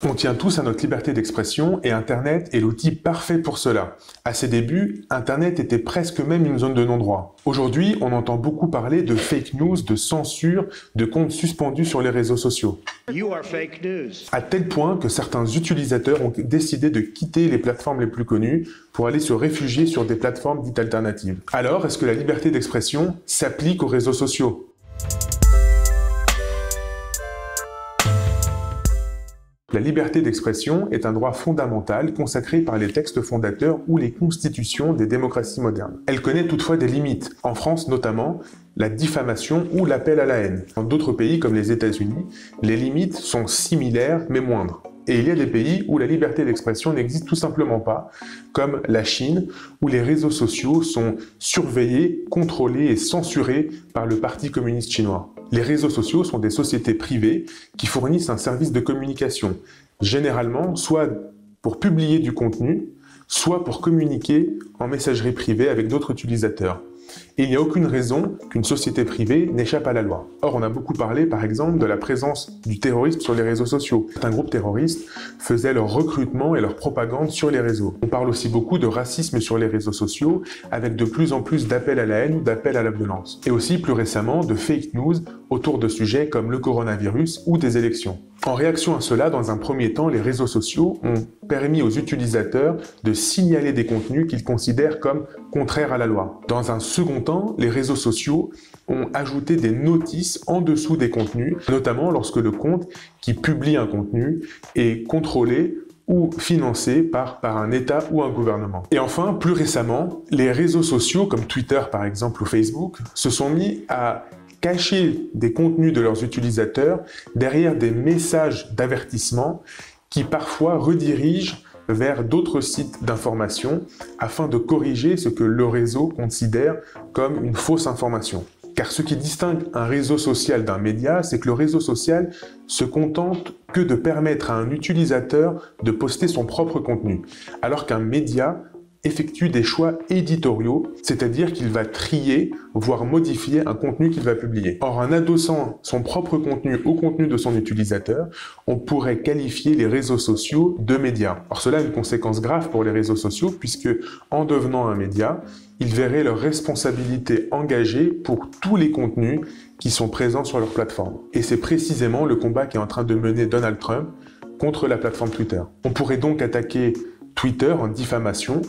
On tient tous à notre liberté d'expression et Internet est l'outil parfait pour cela. À ses débuts, Internet était presque même une zone de non-droit. Aujourd'hui, on entend beaucoup parler de fake news, de censure, de comptes suspendus sur les réseaux sociaux. You are fake news. À tel point que certains utilisateurs ont décidé de quitter les plateformes les plus connues pour aller se réfugier sur des plateformes dites alternatives. Alors, est-ce que la liberté d'expression s'applique aux réseaux sociaux ? La liberté d'expression est un droit fondamental consacré par les textes fondateurs ou les constitutions des démocraties modernes. Elle connaît toutefois des limites, en France notamment la diffamation ou l'appel à la haine. Dans d'autres pays comme les États-Unis, les limites sont similaires mais moindres. Et il y a des pays où la liberté d'expression n'existe tout simplement pas, comme la Chine, où les réseaux sociaux sont surveillés, contrôlés et censurés par le Parti communiste chinois. Les réseaux sociaux sont des sociétés privées qui fournissent un service de communication, généralement soit pour publier du contenu, soit pour communiquer en messagerie privée avec d'autres utilisateurs. Et il n'y a aucune raison qu'une société privée n'échappe à la loi. Or, on a beaucoup parlé, par exemple, de la présence du terrorisme sur les réseaux sociaux. Certains groupes terroristes faisaient leur recrutement et leur propagande sur les réseaux. On parle aussi beaucoup de racisme sur les réseaux sociaux, avec de plus en plus d'appels à la haine ou d'appels à la violence. Et aussi, plus récemment, de fake news autour de sujets comme le coronavirus ou des élections. En réaction à cela, dans un premier temps, les réseaux sociaux ont permis aux utilisateurs de signaler des contenus qu'ils considèrent comme contraires à la loi. Dans un second temps, les réseaux sociaux ont ajouté des notices en dessous des contenus, notamment lorsque le compte qui publie un contenu est contrôlé ou financé par un État ou un gouvernement. Et enfin, plus récemment, les réseaux sociaux comme Twitter par exemple ou Facebook se sont mis à cacher des contenus de leurs utilisateurs derrière des messages d'avertissement qui parfois redirigent vers d'autres sites d'information afin de corriger ce que le réseau considère comme une fausse information. Car ce qui distingue un réseau social d'un média, c'est que le réseau social se contente que de permettre à un utilisateur de poster son propre contenu, alors qu'un média effectue des choix éditoriaux, c'est-à-dire qu'il va trier, voire modifier un contenu qu'il va publier. Or, en adossant son propre contenu au contenu de son utilisateur, on pourrait qualifier les réseaux sociaux de médias. Or, cela a une conséquence grave pour les réseaux sociaux, puisque en devenant un média, ils verraient leur responsabilité engagée pour tous les contenus qui sont présents sur leur plateforme. Et c'est précisément le combat qu'est en train de mener Donald Trump contre la plateforme Twitter. On pourrait donc attaquer Twitter en diffamation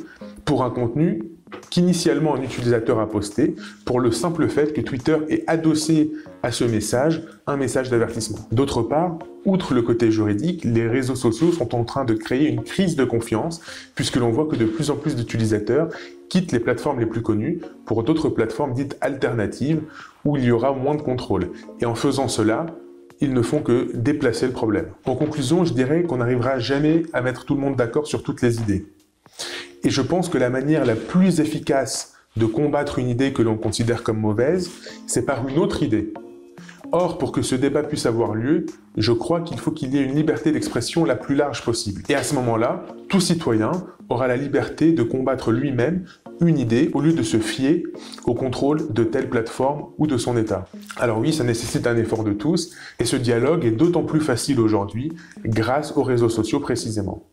pour un contenu qu'initialement un utilisateur a posté pour le simple fait que Twitter ait adossé à ce message un message d'avertissement. D'autre part, outre le côté juridique, les réseaux sociaux sont en train de créer une crise de confiance puisque l'on voit que de plus en plus d'utilisateurs quittent les plateformes les plus connues pour d'autres plateformes dites alternatives où il y aura moins de contrôle. Et en faisant cela, ils ne font que déplacer le problème. En conclusion, je dirais qu'on n'arrivera jamais à mettre tout le monde d'accord sur toutes les idées. Et je pense que la manière la plus efficace de combattre une idée que l'on considère comme mauvaise, c'est par une autre idée. Or, pour que ce débat puisse avoir lieu, je crois qu'il faut qu'il y ait une liberté d'expression la plus large possible. Et à ce moment-là, tout citoyen aura la liberté de combattre lui-même une idée au lieu de se fier au contrôle de telle plateforme ou de son État. Alors oui, ça nécessite un effort de tous, et ce dialogue est d'autant plus facile aujourd'hui grâce aux réseaux sociaux précisément.